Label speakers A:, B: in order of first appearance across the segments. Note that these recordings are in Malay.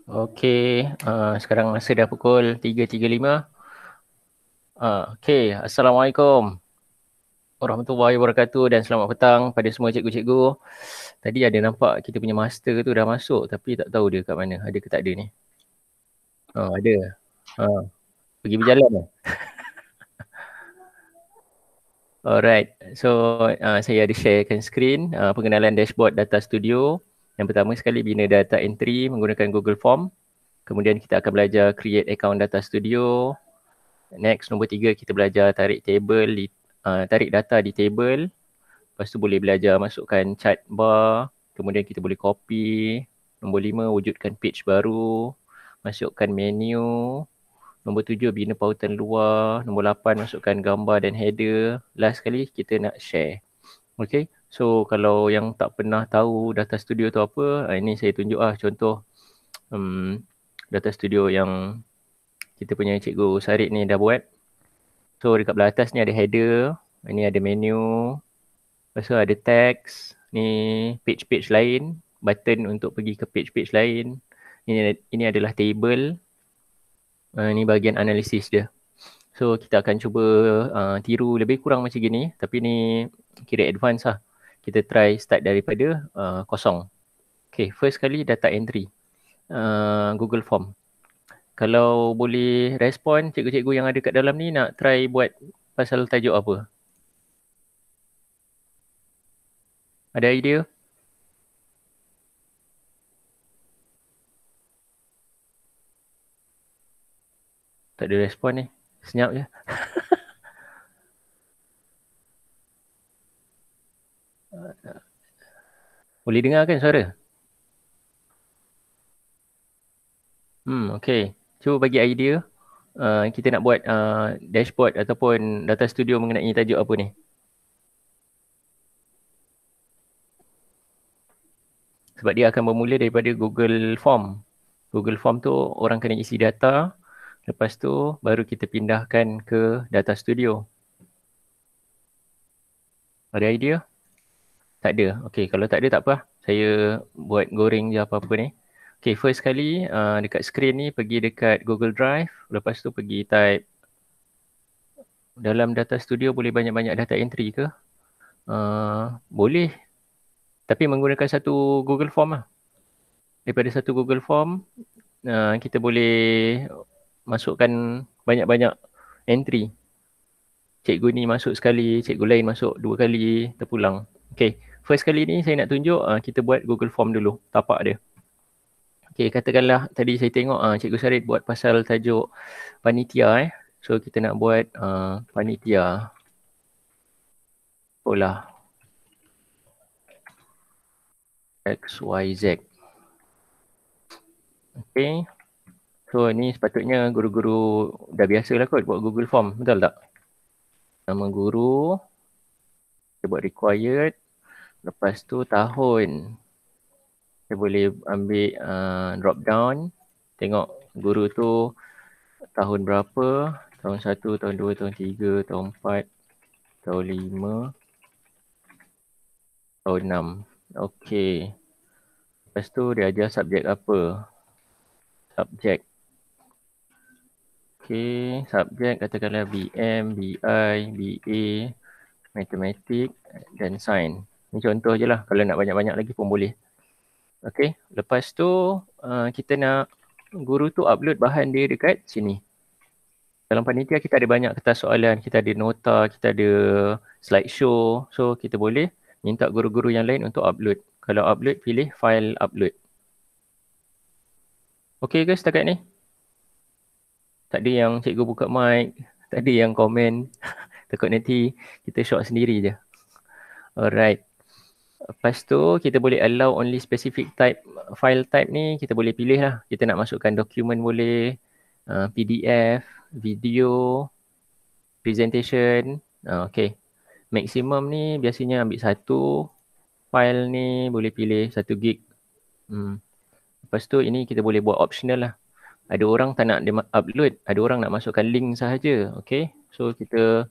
A: Okey, sekarang masa dah pukul 3.35. Okey, Assalamualaikum warahmatullahi wabarakatuh dan selamat petang pada semua cikgu-cikgu. Tadi ada nampak kita punya master tu dah masuk tapi tak tahu dia kat mana. Ada ke tak ada ni? Ada. Uh, Pergi berjalan dah. Alright. So, saya ada sharekan skrin pengenalan dashboard Data Studio. Yang pertama sekali bina data entry menggunakan Google Form. Kemudian kita akan belajar create account Data Studio. Next, nombor 3 kita belajar tarik table, tarik data di table. Lepas tu boleh belajar masukkan chart bar. Kemudian kita boleh copy. Nombor 5, wujudkan page baru. Masukkan menu. Nombor 7, bina pautan luar. Nombor 8, masukkan gambar dan header. Last sekali, kita nak share. Okay, so kalau yang tak pernah tahu Data Studio tu apa, ini saya tunjuk contoh Data Studio yang kita punya cikgu Sarit ni dah buat. So dekat belah atas ni ada header, ini ada menu, lepas tu ada text, ni page-page lain, button untuk pergi ke page-page lain. Ini adalah table, ni bahagian analisis dia. So kita akan cuba tiru lebih kurang macam gini, tapi ni kira advance lah. Kita try start daripada kosong. Okay, first kali data entry, Google Form. Kalau boleh respon cikgu-cikgu yang ada kat dalam ni nak try buat pasal tajuk apa? Ada idea? Tak ada respon ni. Senyap je. Boleh dengar kan suara? Okay. Cuba bagi idea. Kita nak buat dashboard ataupun data studio mengenai tajuk apa ni? Sebab dia akan bermula daripada Google Form. Google Form tu orang kena isi data. Lepas tu baru kita pindahkan ke Data Studio. Ada idea? Tak ada. Okay, kalau tak ada tak apa. Saya buat goreng je apa-apa ni. Okay, first kali dekat screen ni pergi dekat Google Drive. Lepas tu pergi type. Dalam Data Studio boleh banyak-banyak data entry ke? Boleh. Tapi menggunakan satu Google Form lah. Daripada satu Google Form, kita boleh masukkan banyak-banyak entry. Cikgu ni masuk sekali, cikgu lain masuk 2 kali, terpulang. Okay, first kali ni saya nak tunjuk kita buat Google Form dulu, tapak dia. Okay, katakanlah tadi saya tengok Cikgu Sarit buat pasal tajuk panitia. So kita nak buat panitia sekolah XYZ. Okay. So ni sepatutnya guru-guru dah biasa lah kot buat Google Form. Betul tak? Nama guru. Kita buat required. Lepas tu tahun. Kita boleh ambil drop down. Tengok guru tu tahun berapa. Tahun 1, tahun 2, tahun 3, tahun 4, tahun 5, tahun 6. Okay. Lepas tu dia ajar subjek apa? Subjek. Okay, subjek katakanlah BM, BI, BA, Matematik dan Sains. Ini contoh je lah. Kalau nak banyak-banyak lagi pun boleh. Okay, lepas tu kita nak guru tu upload bahan dia dekat sini. Dalam panitia kita ada banyak kertas soalan, kita ada nota, kita ada slideshow. So kita boleh minta guru-guru yang lain untuk upload. Kalau upload, pilih file upload. Okay ke setakat ni? Tak ada yang cikgu buka mic, tak ada yang komen. Takut nanti kita short sendiri je. Alright. Lepas tu kita boleh allow only specific type, file type ni kita boleh pilih lah. Kita nak masukkan dokumen boleh, PDF, video, presentation. Okay. Maximum ni biasanya ambil satu. File ni boleh pilih 1 gig. Lepas tu ini kita boleh buat optional lah. Ada orang tak nak upload, ada orang nak masukkan link sahaja. Okay. So kita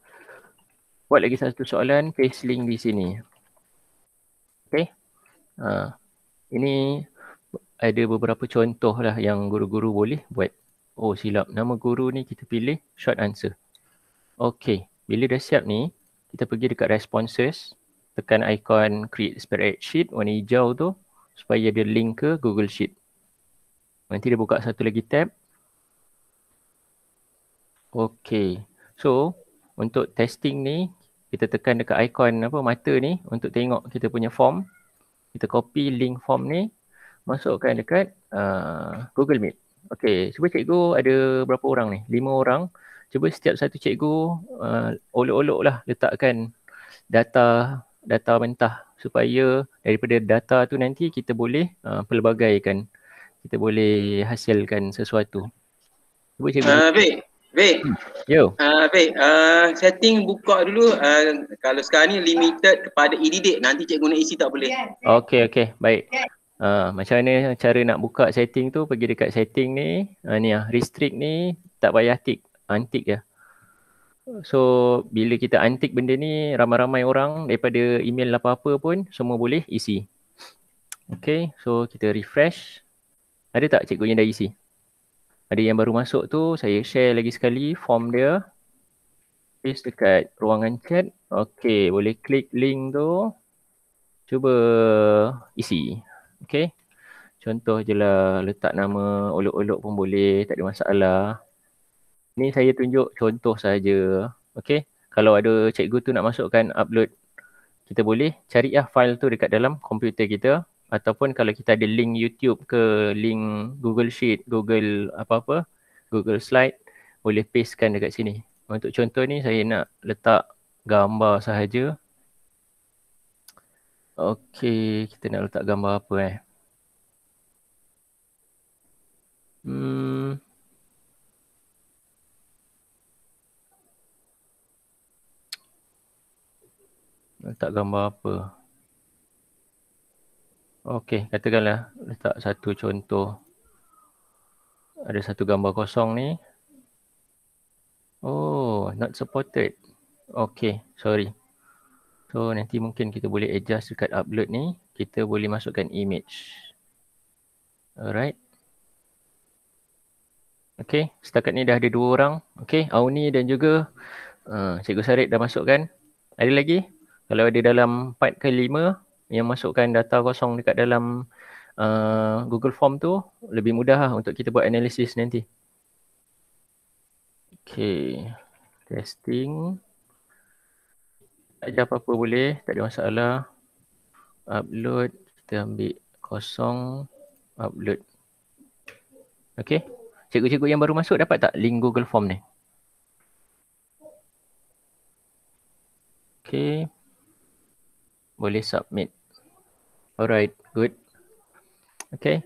A: buat lagi satu soalan, paste link di sini. Okay. Ini ada beberapa contoh lah yang guru-guru boleh buat. Oh silap, nama guru ni kita pilih short answer. Okay, bila dah siap ni, kita pergi dekat responses, tekan ikon create spreadsheet warna hijau tu supaya dia link ke Google Sheet. Nanti dia buka satu lagi tab. Okay, so untuk testing ni, kita tekan dekat ikon apa mata ni untuk tengok kita punya form. Kita copy link form ni, masukkan dekat Google Meet. Okay, cuba cikgu ada berapa orang ni? 5 orang. Cuba setiap satu cikgu olok-olok lah letakkan data mentah supaya daripada data tu nanti kita boleh pelbagaikan. Kita boleh hasilkan sesuatu. Cuba cikgu.
B: Baik.
A: Yo.
B: Baik, setting buka dulu. Kalau sekarang ni limited kepada e-didik, nanti cikgu nak isi tak boleh.
A: Okay, baik. Macam mana cara nak buka setting tu, pergi dekat setting ni, ni restrict ni tak payah tick, untick je. So bila kita untick benda ni, ramai-ramai orang daripada email apa-apa pun semua boleh isi. Okay, so kita refresh. Ada tak cikgu yang dah isi? Ada yang baru masuk tu, saya share lagi sekali form dia. Paste dekat ruangan chat. Okay, boleh klik link tu. Cuba isi. Okay. Contoh je lah, letak nama olok-olok pun boleh, tak ada masalah. Ni saya tunjuk contoh saja. Okay. Kalau ada cikgu tu nak masukkan upload, kita boleh cari file tu dekat dalam komputer kita. Ataupun kalau kita ada link YouTube ke link Google Sheet, Google apa-apa, Google Slide, boleh pastekan dekat sini. Untuk contoh ni saya nak letak gambar sahaja. Okay, kita nak letak gambar apa letak gambar apa? Okay, katakanlah letak satu contoh. Ada satu gambar kosong ni. Oh, not supported. Okay, sorry. So nanti mungkin kita boleh adjust dekat upload ni. Kita boleh masukkan image. Alright. Okay, setakat ni dah ada 2 orang. Okay, Auni dan juga Cikgu Sarip dah masukkan. Ada lagi? Kalau ada dalam 4 ke 5 yang masukkan data kosong dekat dalam Google Form tu, lebih mudah lah untuk kita buat analisis nanti. Okay, testing. Tak ada apa-apa boleh, tak ada masalah. Upload, kita ambil kosong, upload. Okay, cikgu-cikgu yang baru masuk dapat tak link Google Form ni? Okay, boleh submit. Alright, good. Okay,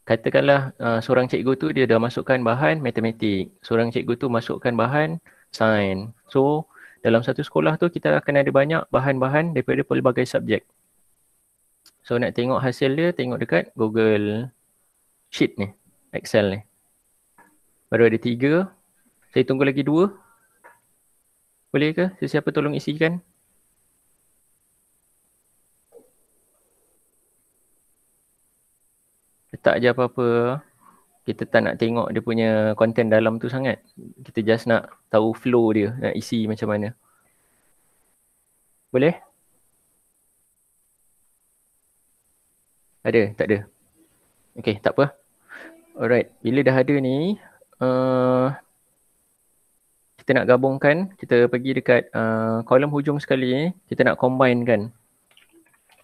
A: katakanlah seorang cikgu tu dia dah masukkan bahan matematik. Seorang cikgu tu masukkan bahan sains. So, dalam satu sekolah tu kita akan ada banyak bahan-bahan daripada pelbagai subjek. So, nak tengok hasil dia, tengok dekat Google Sheet ni, Excel ni. Baru ada 3. Saya tunggu lagi 2. Boleh ke? Sesiapa tolong isikan? Letak je apa-apa. Kita tak nak tengok dia punya konten dalam tu sangat. Kita just nak tahu flow dia, nak isi macam mana. Boleh? Ada? Tak ada? Okay, tak apa. Alright, bila dah ada ni, kita nak gabungkan, kita pergi dekat kolom hujung sekali ni, kita nak combine kan.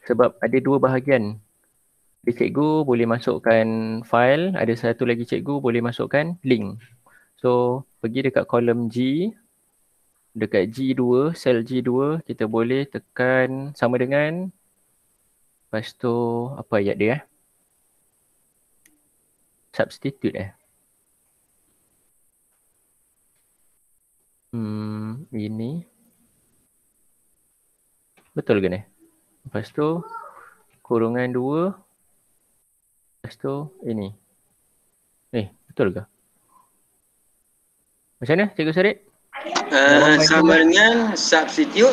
A: Sebab ada 2 bahagian. Ada cikgu boleh masukkan file, ada satu lagi cikgu boleh masukkan link. So, pergi dekat kolom G, dekat G2, sel G2, kita boleh tekan sama dengan, lepas tu apa ayat dia substitute ini betul ke ni? Lepas tu kurungan 2, lepas tu ini. Betul ke? Macam mana Cikgu Sarip?
B: Sama dengan substitute.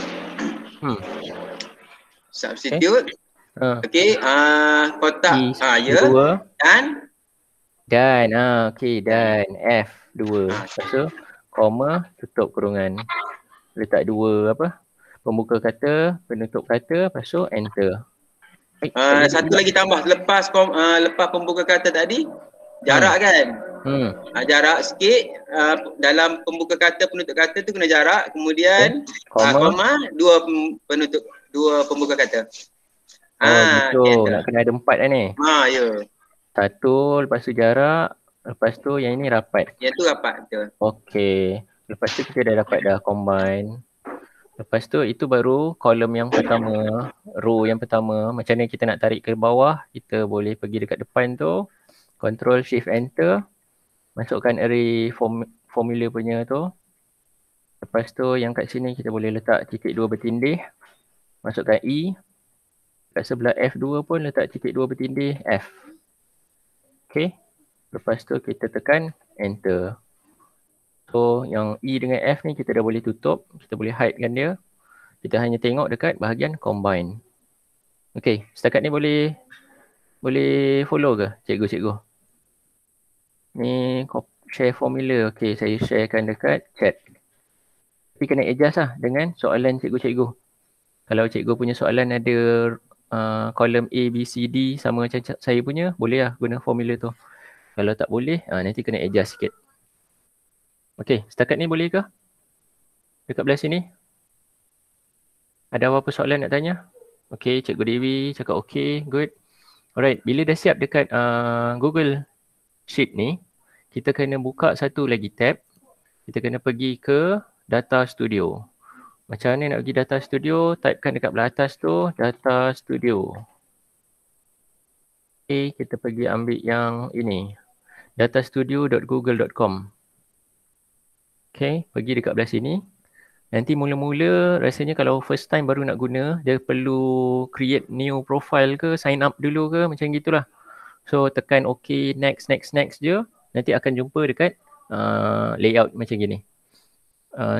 B: Substitute. Okey, kotak ya.
A: E2
B: Dan
A: okey, dan F2. Lepas tu koma, tutup kurungan. Letak dua pembuka kata, penutup kata, lepas tu enter.
B: satu lagi tambah lepas pembuka kata tadi, jarak kan? Jarak sikit dalam pembuka kata penutup kata tu kena jarak, kemudian koma dua pembuka kata.
A: Gitu. Nak kena ada 4 kan ni?
B: Ya.
A: Satu, lepas tu jarak, lepas tu yang ini rapat.
B: Yang tu rapat, betul.
A: Okey. Lepas tu kita dah dapat dah combine. Lepas tu itu baru kolom yang pertama, row yang pertama. Macam mana kita nak tarik ke bawah, kita boleh pergi dekat depan tu, Control Shift Enter, masukkan array formula punya tu. Lepas tu yang kat sini kita boleh letak titik 2 bertindih, masukkan E. Kat sebelah F2 pun letak titik 2 bertindih F. Okay. Lepas tu kita tekan Enter. So yang E dengan F ni kita dah boleh tutup. Kita boleh hide kan dia. Kita hanya tengok dekat bahagian combine. Okay. Setakat ni boleh follow ke cikgu-cikgu? Ni share formula. Okay. Saya sharekan dekat chat. Tapi kena adjust lah dengan soalan cikgu-cikgu. Kalau cikgu punya soalan ada kolom A, B, C, D sama macam saya punya, boleh lah guna formula tu. Kalau tak boleh, nanti kena adjust sikit. Okey, setakat ni boleh ke? Dekat belah sini? Ada apa-apa soalan nak tanya? Okey, Cikgu Dewi cakap okey, good. Alright, bila dah siap dekat Google Sheet ni, kita kena buka satu lagi tab. Kita kena pergi ke Data Studio. Macam mana nak pergi Data Studio? Typekan dekat belah atas tu, Data Studio. Okay, kita pergi ambil yang ini. datastudio.google.com. Okay, pergi dekat belah sini. Nanti mula-mula rasanya kalau first time baru nak guna, dia perlu create new profile ke, sign up dulu ke, macam gitulah. So tekan OK, next je. Nanti akan jumpa dekat layout macam gini.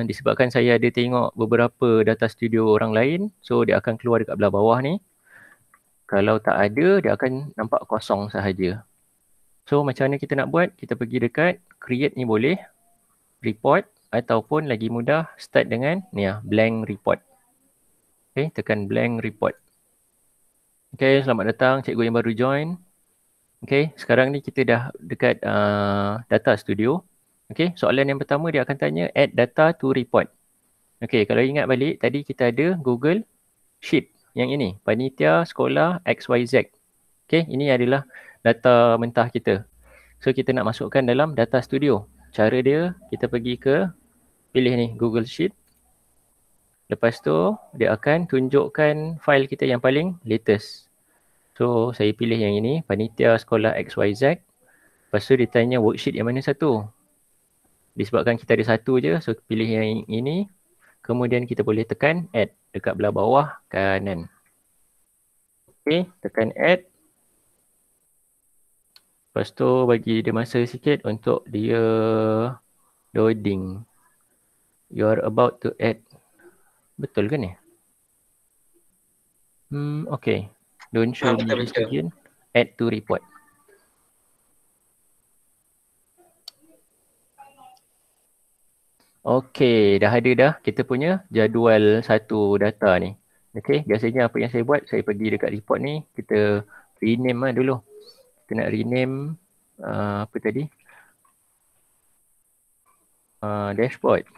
A: Disebabkan saya ada tengok beberapa data studio orang lain, so dia akan keluar dekat belah bawah ni. Kalau tak ada, dia akan nampak kosong sahaja. So macam mana kita nak buat? Kita pergi dekat create ni boleh, report, ataupun lagi mudah start dengan ni blank report. Okay, tekan blank report. Okay, selamat datang cikgu yang baru join. Okay, sekarang ni kita dah dekat data studio. Okay, soalan yang pertama dia akan tanya add data to report. Okay, kalau ingat balik tadi kita ada Google Sheet yang ini, panitia sekolah XYZ. Okay, ini adalah data mentah kita. So kita nak masukkan dalam data studio. Cara dia, kita pergi ke pilih ni Google Sheet. Lepas tu dia akan tunjukkan file kita yang paling latest. So saya pilih yang ini, panitia sekolah XYZ. Lepas tu dia tanya worksheet yang mana satu. Disebabkan kita ada satu je, so pilih yang ini. Kemudian kita boleh tekan add dekat belah bawah kanan. Okay, tekan add. Lepas tu bagi dia masa sikit untuk dia loading. You are about to add. Betul ke ni? Okay. Don't show me this again. Add to report. Okay, dah ada dah kita punya jadual satu data ni. Okay, biasanya apa yang saya buat, saya pergi dekat report ni, kita rename lah dulu. Kita nak rename apa tadi? Dashboard.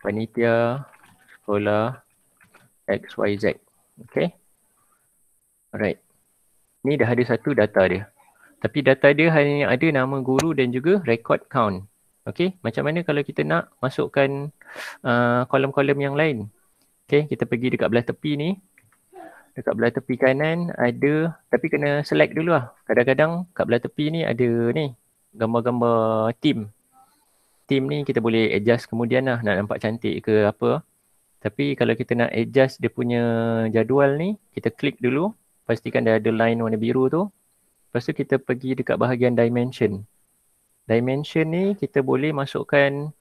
A: Panitia sekolah XYZ. Okay. Alright. Ni dah ada satu data dia. Tapi data dia hanya ada nama guru dan juga record count. Okay. Macam mana kalau kita nak masukkan kolom-kolom yang lain? Okay. Kita pergi dekat belah tepi ni. Dekat belah tepi kanan ada, tapi kena select dulu lah. Kadang-kadang kat belah tepi ni ada ni gambar-gambar team. Team ni kita boleh adjust kemudian lah, nak nampak cantik ke apa. Tapi kalau kita nak adjust dia punya jadual ni, kita klik dulu. Pastikan dah ada line warna biru tu. Lepas tu kita pergi dekat bahagian dimension. Dimension ni kita boleh masukkan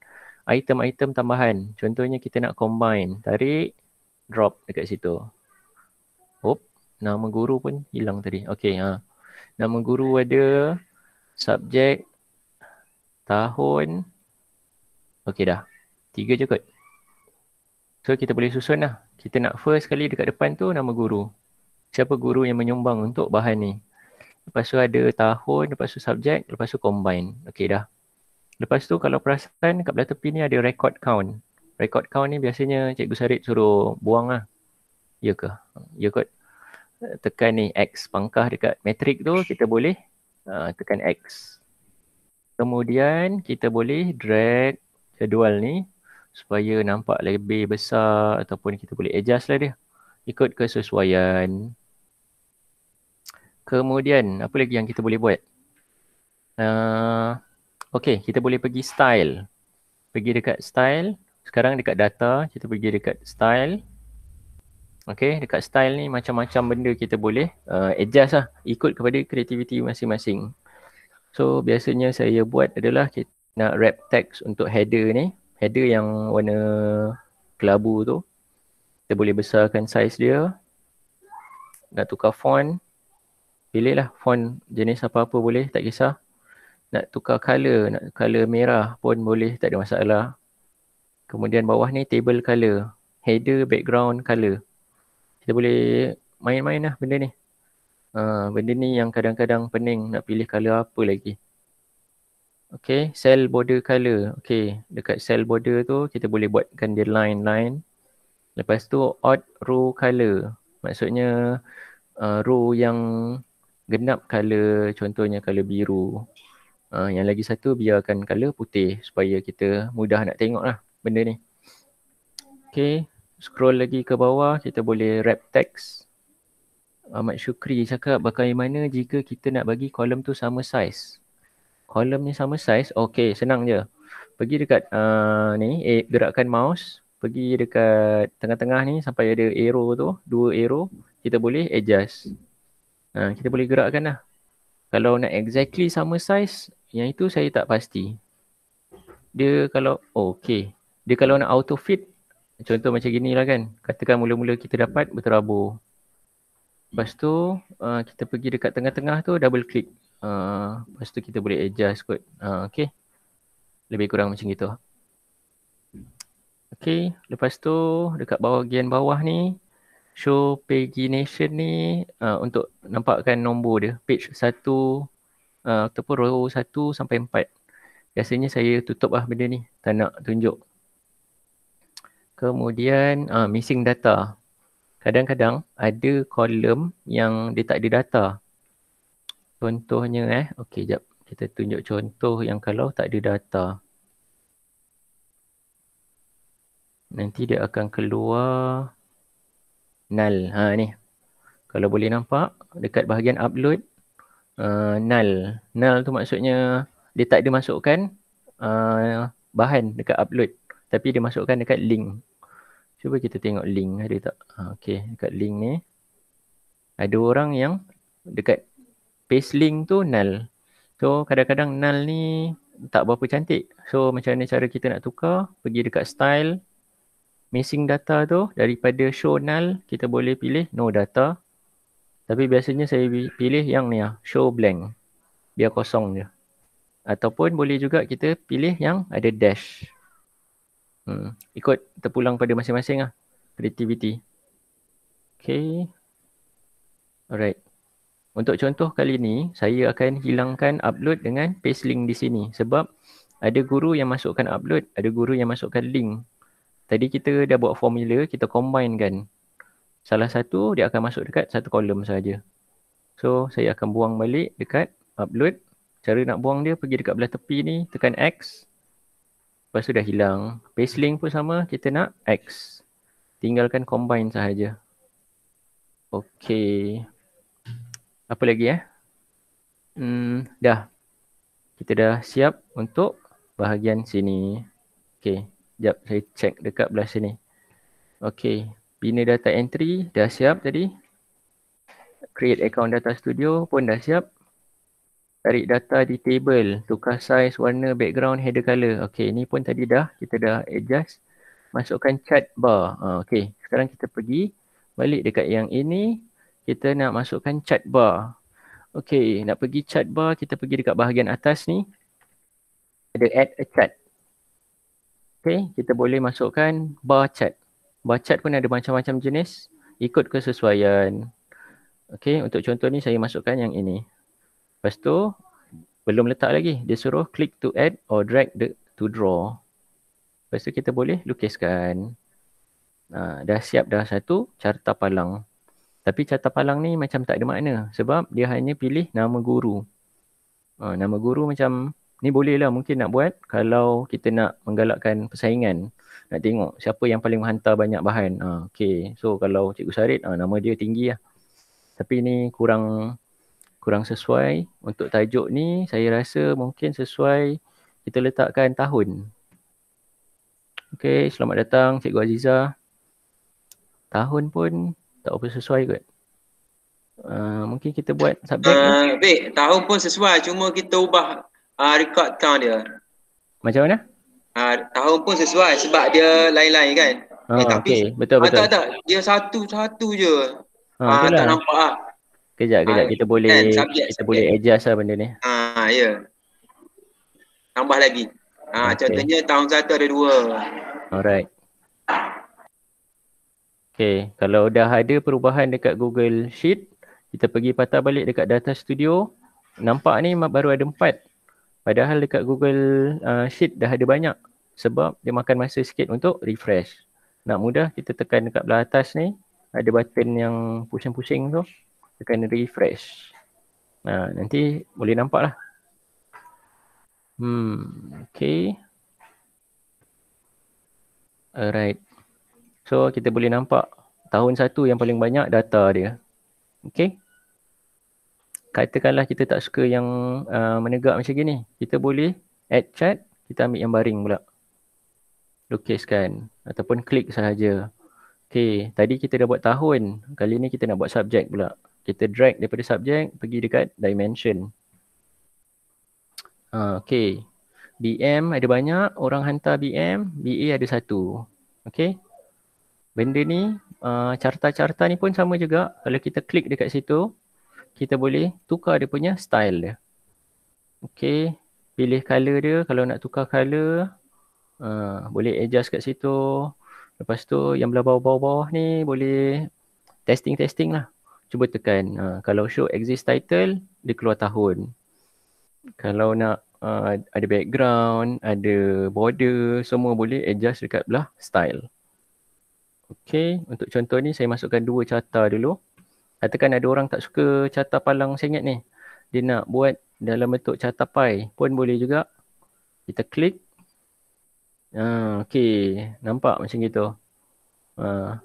A: item-item tambahan. Contohnya kita nak combine. Tarik, drop dekat situ. nama guru pun hilang tadi. Okey, nama guru ada, subjek, tahun. Okey dah. 3 je kot. So kita boleh susun lah. Kita nak first kali dekat depan tu nama guru. Siapa guru yang menyumbang untuk bahan ni. Lepas tu ada tahun, lepas tu subjek, lepas tu combine. Okey dah. Lepas tu kalau perasan kat belah tepi ni ada record count. Record count ni biasanya Cikgu Sarit suruh buang lah. Ya ke? Ya kot. Tekan ni X pangkah dekat matrik tu kita boleh tekan X. Kemudian kita boleh drag jadual ni supaya nampak lebih besar ataupun kita boleh adjust lah dia. Ikut kesesuaian. Kemudian apa lagi yang kita boleh buat? Okay, kita boleh pergi style. Pergi dekat style. Sekarang dekat data kita pergi dekat style. Okay, dekat style ni macam-macam benda kita boleh adjust lah. Ikut kepada kreativiti masing-masing. So biasanya saya buat adalah kita nak wrap text untuk header ni. Header yang warna kelabu tu. Kita boleh besarkan size dia. Nak tukar font. Pilihlah font jenis apa-apa boleh, tak kisah. Nak tukar color, nak color merah pun boleh, tak ada masalah. Kemudian bawah ni table color. Header, background, color. Kita boleh main-main lah benda ni. Benda ni yang kadang-kadang pening nak pilih color apa lagi. Okay, cell border color. Okay, dekat cell border tu kita boleh buatkan dia line-line. Lepas tu odd row color. Maksudnya row yang genap color, contohnya color biru. Yang lagi satu biarkan color putih supaya kita mudah nak tengok lah benda ni. Okay, scroll lagi ke bawah, kita boleh wrap text. Ahmad Syukri cakap bagaimana jika kita nak bagi kolom tu sama size. Kolom ni sama size, okay, senang je. Pergi dekat ni, gerakkan mouse. Pergi dekat tengah-tengah ni sampai ada arrow tu, 2 arrow. Kita boleh adjust. Kita boleh gerakkan lah. Kalau nak exactly sama size, yang itu saya tak pasti. Dia kalau, okay. Dia kalau nak auto fit, contoh macam gini lah kan. Katakan mula-mula kita dapat berterabur. Lepas tu, kita pergi dekat tengah-tengah tu, double click. Lepas tu kita boleh adjust kot. Okay. Lebih kurang macam gitu. Okay. Lepas tu, dekat bahagian bawah ni, show pagination ni untuk nampakkan nombor dia. Page 1 ataupun row 1 sampai 4. Biasanya saya tutup lah benda ni. Tak nak tunjuk. Kemudian missing data. Kadang-kadang ada kolom yang dia tak ada data. Contohnya okey, jap. Kita tunjuk contoh yang kalau tak ada data. Nanti dia akan keluar null. Ni. Kalau boleh nampak dekat bahagian upload null. Null tu maksudnya dia tak ada masukkan bahan dekat upload. Tapi dia masukkan dekat link. Cuba kita tengok link ada tak? Okey, dekat link ni. Ada orang yang dekat paste link tu null. So kadang-kadang null ni tak berapa cantik. So macam mana cara kita nak tukar? Pergi dekat style. Missing data tu daripada show null kita boleh pilih no data. Tapi biasanya saya pilih yang ni lah, show blank. Biar kosong je. Ataupun boleh juga kita pilih yang ada dash. Ikut terpulang pada masing-masing lah. Creativity. Okay. Alright. Untuk contoh kali ni, saya akan hilangkan upload dengan paste link di sini. Sebab ada guru yang masukkan upload, ada guru yang masukkan link. Tadi kita dah buat formula, kita combine kan. Salah satu dia akan masuk dekat satu kolom saja. So, saya akan buang balik dekat upload. Cara nak buang dia, pergi dekat belah tepi ni, tekan X. Lepas tu dah hilang. Paste link pun sama, kita nak X. Tinggalkan combine sahaja. Okay. Apa lagi dah. Kita dah siap untuk bahagian sini. Okay. Sekejap saya check dekat belah sini. Okay. Bina data entry dah siap tadi. Create account data studio pun dah siap. Tarik data di table, tukar size, warna, background, header color. Okay, ni pun tadi dah, kita dah adjust. Masukkan chart bar. Okay, sekarang kita pergi balik dekat yang ini. kita nak masukkan chat bar. Okay, nak pergi chat bar, kita pergi dekat bahagian atas ni. Ada add a chat. Okay, kita boleh masukkan bar chat. Bar chat pun ada macam-macam jenis, ikut kesesuaian. Okay, untuk contoh ni saya masukkan yang ini. Lepas tu, belum letak lagi. Dia suruh click to add or drag to draw. Lepas tu kita boleh lukiskan. Dah siap dah satu carta palang. Tapi carta palang ni macam tak ada makna. Sebab dia hanya pilih nama guru. Nama guru macam ni boleh lah mungkin nak buat kalau kita nak menggalakkan persaingan. Nak tengok siapa yang paling menghantar banyak bahan. Okay. So kalau Cikgu Sarit, nama dia tinggi lah. Tapi ni kurang sesuai. Untuk tajuk ni saya rasa mungkin sesuai kita letakkan tahun. Okay, selamat datang Cikgu Aziza. Tahun pun tak apa sesuai kot. Mungkin kita buat subjek ni.
B: Baik, tahun pun sesuai. Cuma kita ubah record count dia.
A: Macam mana?
B: Tahun pun sesuai sebab dia lain-lain kan. Tapi
A: okay. Betul.
B: Tak. Dia satu-satu je. Tak nampak lah.
A: Kejap. Kita boleh boleh adjust lah benda ni.
B: Ya. Tambah lagi. Contohnya tahun 1 ada 2.
A: Alright. Okay. Kalau dah ada perubahan dekat Google Sheet, kita pergi patah balik dekat Data Studio. Nampak ni baru ada 4. Padahal dekat Google Sheet dah ada banyak. Sebab dia makan masa sikit untuk refresh. Nak mudah, kita tekan dekat belah atas ni. Ada button yang pusing-pusing tu. Tekan refresh. Nanti boleh nampak lah. Okay. Alright. So kita boleh nampak tahun 1 yang paling banyak data dia. Okay. Katakanlah kita tak suka yang menegak macam gini. Kita boleh add chat, kita ambil yang baring pula. Lukiskan ataupun klik sahaja. Okay, tadi kita dah buat tahun. Kali ni kita nak buat subjek pula. Kita drag daripada subjek pergi dekat dimension. Okay. BM ada banyak, orang hantar BM, BA ada 1. Okay. Benda ni, carta-carta ni pun sama juga. Kalau kita klik dekat situ, kita boleh tukar dia punya style dia. Okay. Pilih color dia. Kalau nak tukar color, boleh adjust kat situ. Lepas tu yang belah bawah-bawah ni boleh testing lah. Cuba tekan. Kalau show exist title, dia keluar tahun. Kalau nak ada background, ada border, semua boleh adjust dekat belah style. Okay, untuk contoh ni saya masukkan 2 carta dulu. Katakan ada orang tak suka carta palang sengit ni. Dia nak buat dalam bentuk carta pie pun boleh juga. Kita klik. Okay, nampak macam gitu.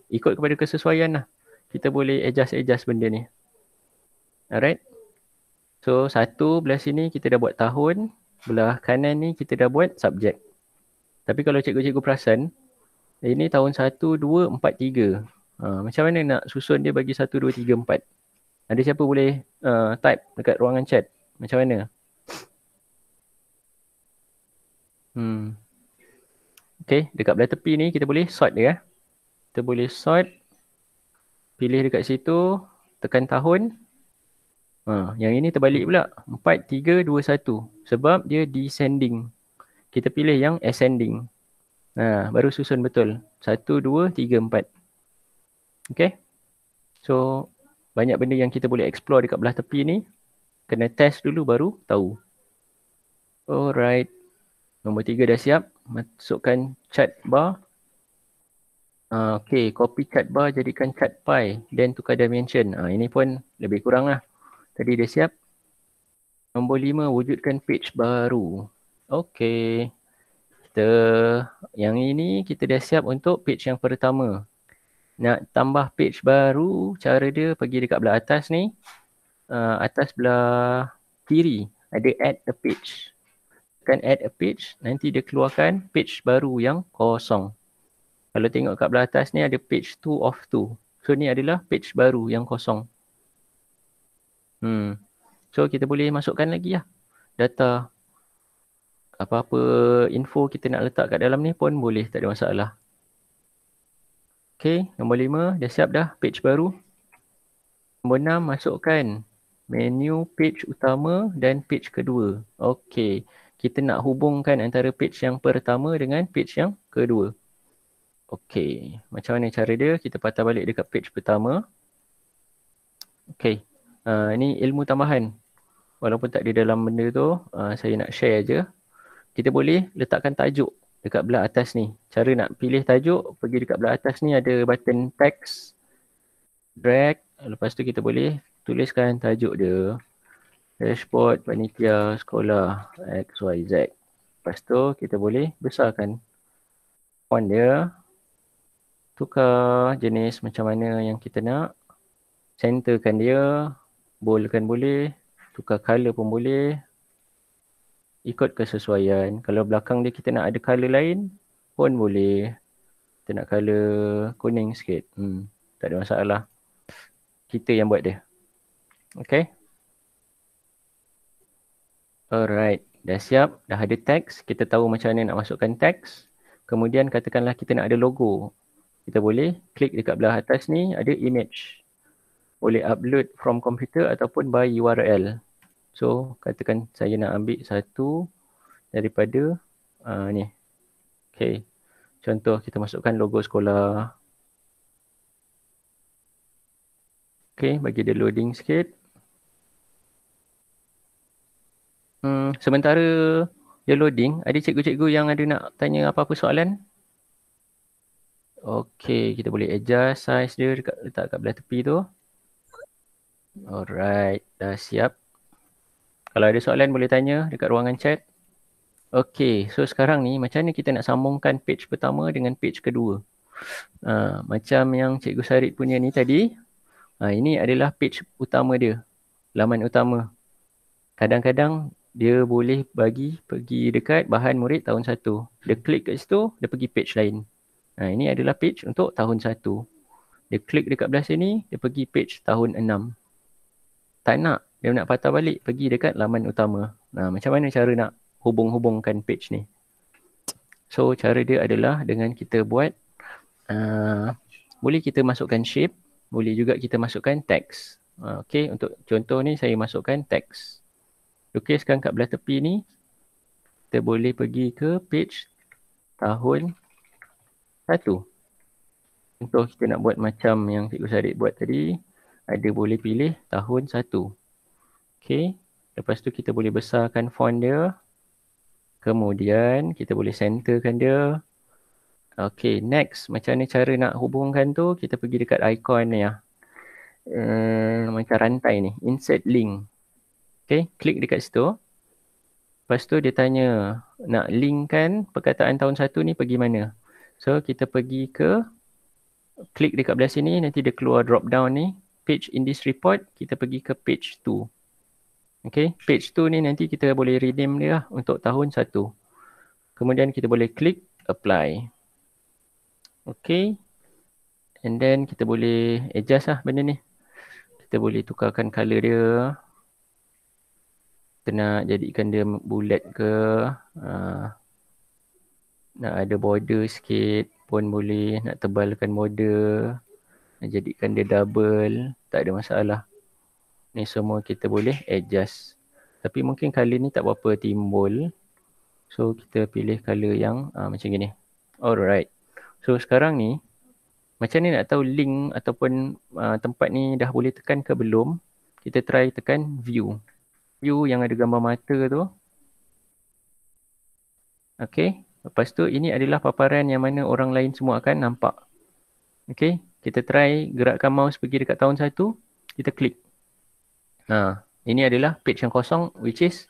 A: Ikut kepada kesesuaian lah. Kita boleh adjust benda ni. Alright. So, 1 belah sini kita dah buat tahun. Belah kanan ni kita dah buat subjek. Tapi kalau cikgu-cikgu perasan, ini tahun 1, 2, 4, 3. Macam mana nak susun dia bagi 1, 2, 3, 4? Ada siapa boleh type dekat ruangan chat? Macam mana? Okay, dekat belah tepi ni kita boleh sort dia. Kita boleh sort. Pilih dekat situ, tekan tahun. Yang ini terbalik pula. 4, 3, 2, 1. Sebab dia descending. Kita pilih yang ascending. Baru susun betul. 1, 2, 3, 4. Okay. So, banyak benda yang kita boleh explore dekat belah tepi ni. Kena test dulu baru tahu. Alright. Nombor 3 dah siap. Masukkan chat bar. Okay, copy chat bar jadikan chat pie. Then tukar dimension. Ini pun lebih kurang lah. Tadi dah siap. Nombor 5, wujudkan page baru. Okay. Yang ini kita dah siap untuk page yang pertama. Nak tambah page baru, cara dia pergi dekat belah atas ni. Atas belah kiri ada add a page. Tekan add a page, nanti dia keluarkan page baru yang kosong. Kalau tengok kat belah atas ni ada page 2 of 2. So ni adalah page baru yang kosong. So kita boleh masukkan lagi lah data. Apa-apa info kita nak letak kat dalam ni pun boleh, tak ada masalah. Okay, nombor 5 dah siap dah page baru. Nombor 6, masukkan menu page utama dan page kedua. Okey. Kita nak hubungkan antara page yang pertama dengan page yang kedua. Okey. Macam mana cara dia? Kita patah balik dekat page pertama. Okey. Ini ilmu tambahan. Walaupun tak ada dalam benda tu, saya nak share je. Kita boleh letakkan tajuk dekat belah atas ni. Cara nak pilih tajuk, pergi dekat belah atas ni ada button text. Drag. Lepas tu kita boleh tuliskan tajuk dia. Dashboard panitia sekolah XYZ. Lepas tu kita boleh besarkan font dia. Tukar jenis macam mana yang kita nak. Centerkan dia. Boldkan boleh. Tukar color pun boleh. Ikut kesesuaian. Kalau belakang dia kita nak ada color lain pun boleh. Kita nak color kuning sikit. Tak ada masalah. Kita yang buat dia. Okay. Alright. Dah siap. Dah ada teks. Kita tahu macam mana nak masukkan teks. Kemudian katakanlah kita nak ada logo. Kita boleh klik dekat belah atas ni. Ada image. Boleh upload from computer ataupun by URL. So, katakan saya nak ambil satu daripada ni. Okay. Contoh kita masukkan logo sekolah. Okay, bagi dia loading sikit. Sementara dia loading, ada cikgu-cikgu yang ada nak tanya apa-apa soalan? Okay, kita boleh adjust size dia letak kat belah tepi tu. Alright, dah siap. Kalau ada soalan boleh tanya dekat ruangan chat. Okay, so sekarang ni macam mana kita nak sambungkan page pertama dengan page kedua? Macam yang Cikgu Sarit punya ni tadi, ini adalah page utama dia, laman utama. Kadang-kadang dia boleh pergi dekat bahan murid tahun 1. Dia klik kat situ, dia pergi page lain. Ini adalah page untuk tahun 1. Dia klik dekat belah sini, dia pergi page tahun 6. Tak nak, dia nak patah balik, pergi dekat laman utama. Macam mana cara nak hubung-hubungkan page ni? So, cara dia adalah dengan kita buat, boleh kita masukkan shape, boleh juga kita masukkan teks. Okay, untuk contoh ni saya masukkan teks. Lukiskan kat belah tepi ni, kita boleh pergi ke page tahun 1. Contoh kita nak buat macam yang Cikgu Sarit buat tadi, ada boleh pilih tahun 1. Okay, lepas tu kita boleh besarkan font dia. Kemudian kita boleh centerkan dia. Okay, next. Macam mana cara nak hubungkan tu, kita pergi dekat icon ni ya. Macam rantai ni, insert link. Okay, klik dekat situ. Lepas tu dia tanya, nak linkkan perkataan tahun 1 ni pergi mana? So, kita pergi ke, klik dekat belah sini, nanti dia keluar drop down ni. Page in this report, kita pergi ke page 2. Okay, page 2 ni nanti kita boleh rename dia lah untuk tahun 1. Kemudian kita boleh klik apply. Okay. And then kita boleh adjust lah benda ni. Kita boleh tukarkan color dia. Kita nak jadikan dia bulat ke, nak ada border sikit pun boleh, nak tebalkan border, nak jadikan dia double, tak ada masalah. Ni semua kita boleh adjust. Tapi mungkin color ni tak berapa timbul. So kita pilih color yang macam gini. Alright. So sekarang ni, macam ni nak tahu link ataupun tempat ni dah boleh tekan ke belum. Kita try tekan view. View yang ada gambar mata tu. Okay. Lepas tu ini adalah paparan yang mana orang lain semua akan nampak. Okay. Kita try gerakkan mouse pergi dekat tahun 1. Kita klik. Ini adalah page yang kosong, which is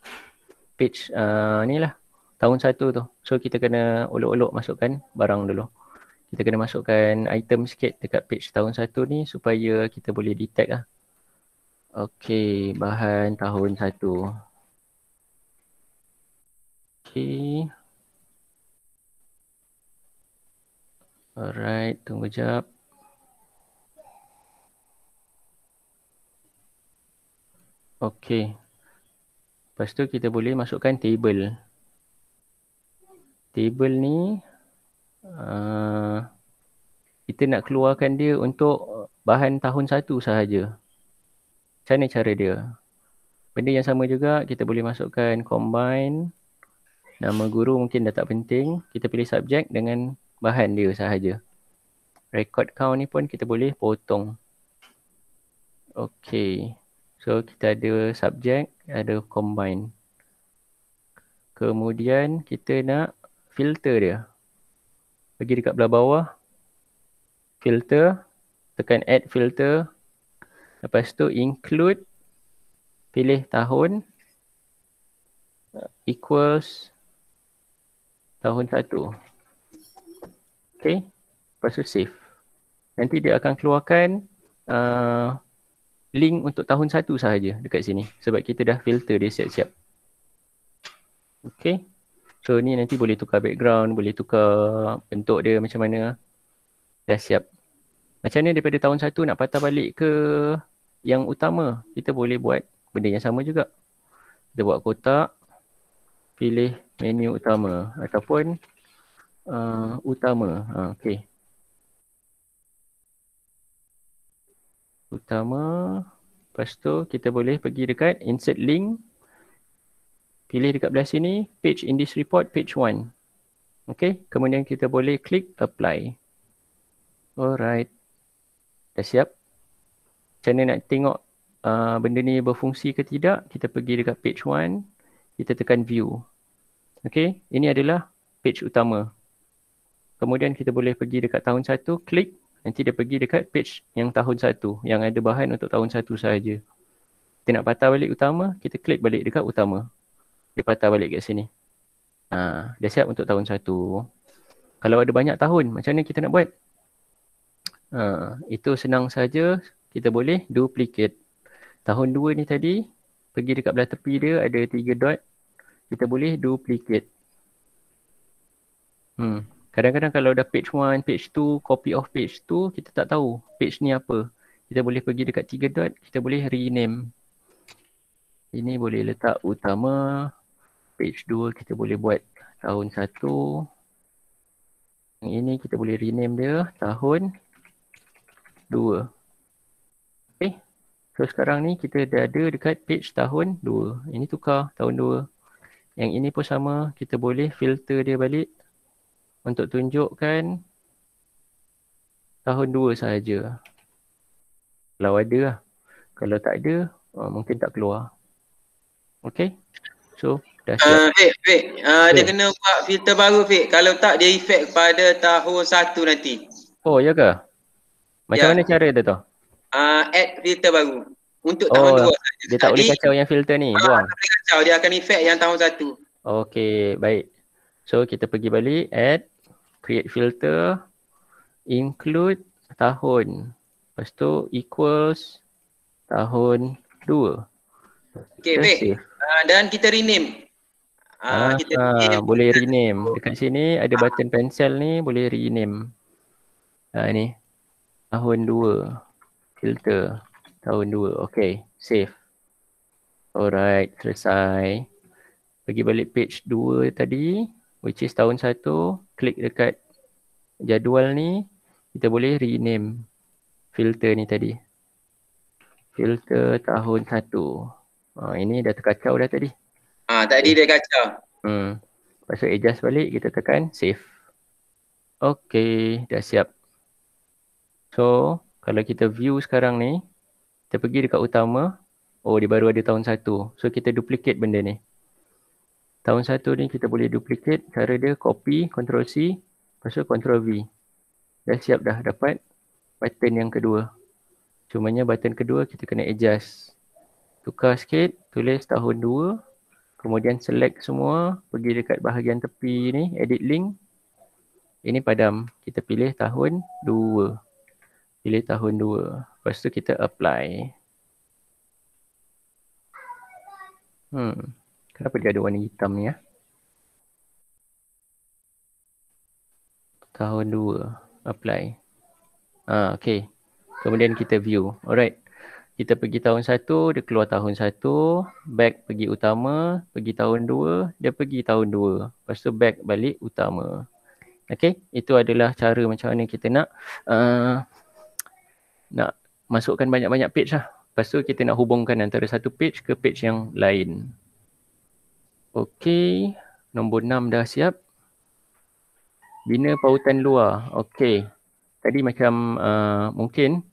A: page ni lah. Tahun 1 tu. So kita kena olok-olok masukkan barang dulu. Kita kena masukkan item sikit dekat page tahun 1 ni supaya kita boleh detect lah. Okay, bahan tahun 1. Okay. Alright, tunggu jap. Okay. Lepas tu kita boleh masukkan table. Table ni kita nak keluarkan dia untuk bahan tahun 1 sahaja. Macam mana cara dia? Benda yang sama juga, kita boleh masukkan combine. Nama guru mungkin dah tak penting. Kita pilih subjek dengan bahan dia sahaja. Record count ni pun kita boleh potong. Okay. So kita ada subjek, ada combine. Kemudian kita nak filter dia. Pergi dekat belah bawah. Filter. Tekan add filter. Lepas tu include. Pilih tahun. Equals tahun 1. Okay. Lepas tu save. Nanti dia akan keluarkan link untuk tahun 1 sahaja dekat sini. Sebab kita dah filter dia siap-siap. Okay. So ni nanti boleh tukar background, boleh tukar bentuk dia macam mana. Dah siap. Macam mana daripada tahun 1 nak patah balik ke yang utama? Kita boleh buat benda yang sama juga. Kita buat kotak. Pilih menu utama ataupun utama. Okay. Utama. Lepas tu kita boleh pergi dekat insert link. Pilih dekat belah sini, page in this report, page 1. Okay, kemudian kita boleh klik apply. Alright. Dah siap. Macam mana nak tengok benda ni berfungsi ke tidak? Kita pergi dekat page 1. Kita tekan view. Okay, ini adalah page utama. Kemudian kita boleh pergi dekat tahun 1, klik. Nanti dia pergi dekat page yang tahun 1. Yang ada bahan untuk tahun 1 sahaja. Kita nak patah balik utama, kita klik balik dekat utama. Dia patah balik kat sini. Dah siap untuk tahun 1. Kalau ada banyak tahun, macam mana kita nak buat? Itu senang saja. Kita boleh duplicate. Tahun 2 ni tadi, pergi dekat belah tepi dia, ada 3 dot. Kita boleh duplicate. Kadang-kadang kalau dah page 1, page 2, copy of page 2, kita tak tahu page ni apa. Kita boleh pergi dekat 3 dot, kita boleh rename. Ini boleh letak utama. Page 2 kita boleh buat tahun 1. Yang ini kita boleh rename dia tahun 2. Okay. So sekarang ni kita dah ada dekat page tahun 2. Ini tukar tahun 2. Yang ini pun sama. Kita boleh filter dia balik. Untuk tunjukkan tahun 2 sahaja. Kalau ada lah. Kalau tak ada, mungkin tak keluar. Okay. So dah siap.
B: Fik, dia kena buat filter baru Fik. Kalau tak dia efek pada tahun 1 nanti.
A: Oh ya ke? Macam mana cara dia tu?
B: Add filter baru. Untuk tahun 2.
A: Dia tak boleh kacau yang filter ni, buang.
B: Tak boleh kacau, dia akan efek yang tahun 1.
A: Okay, baik. So kita pergi balik, add, create filter, include tahun. Lepas tu equals tahun 2.
B: Okay Fik. Dan kita rename.
A: Boleh rename. Dekat sini ada button pencil ni, boleh rename. Ni. Tahun 2. Filter. Tahun 2. Okay. Save. Alright. Selesai. Pergi balik page 2 tadi. Which is tahun 1. Klik dekat jadual ni. Kita boleh rename filter ni tadi. Filter tahun 1. Ini dah terkacau dah tadi.
B: Tadi dia kacau.
A: Lepas tu adjust balik, kita tekan save. Okay, dah siap. So, kalau kita view sekarang ni, kita pergi dekat utama. Oh, dia baru ada tahun 1. So, kita duplicate benda ni. Tahun 1 ni kita boleh duplicate. Cara dia copy, Ctrl C, lepas tu Ctrl V. Dah siap dah dapat button yang kedua. Cumanya button kedua kita kena adjust. Tukar sikit, tulis tahun 2. Kemudian select semua, pergi dekat bahagian tepi ni, edit link. Ini padam. Kita pilih tahun 2. Pilih tahun 2. Lepas tu kita apply. Kenapa dia ada warna hitam ni ya? Tahun 2. Apply. Okay. Kemudian kita view. Alright. Kita pergi tahun 1, dia keluar tahun 1. Back pergi utama. Pergi tahun 2, dia pergi tahun 2. Lepas tu back balik utama. Okay. Itu adalah cara macam mana kita nak masukkan banyak-banyak page lah. Lepas tu kita nak hubungkan antara satu page ke page yang lain. Okey, nombor 6 dah siap. Bina pautan luar. Okey. Tadi macam mungkin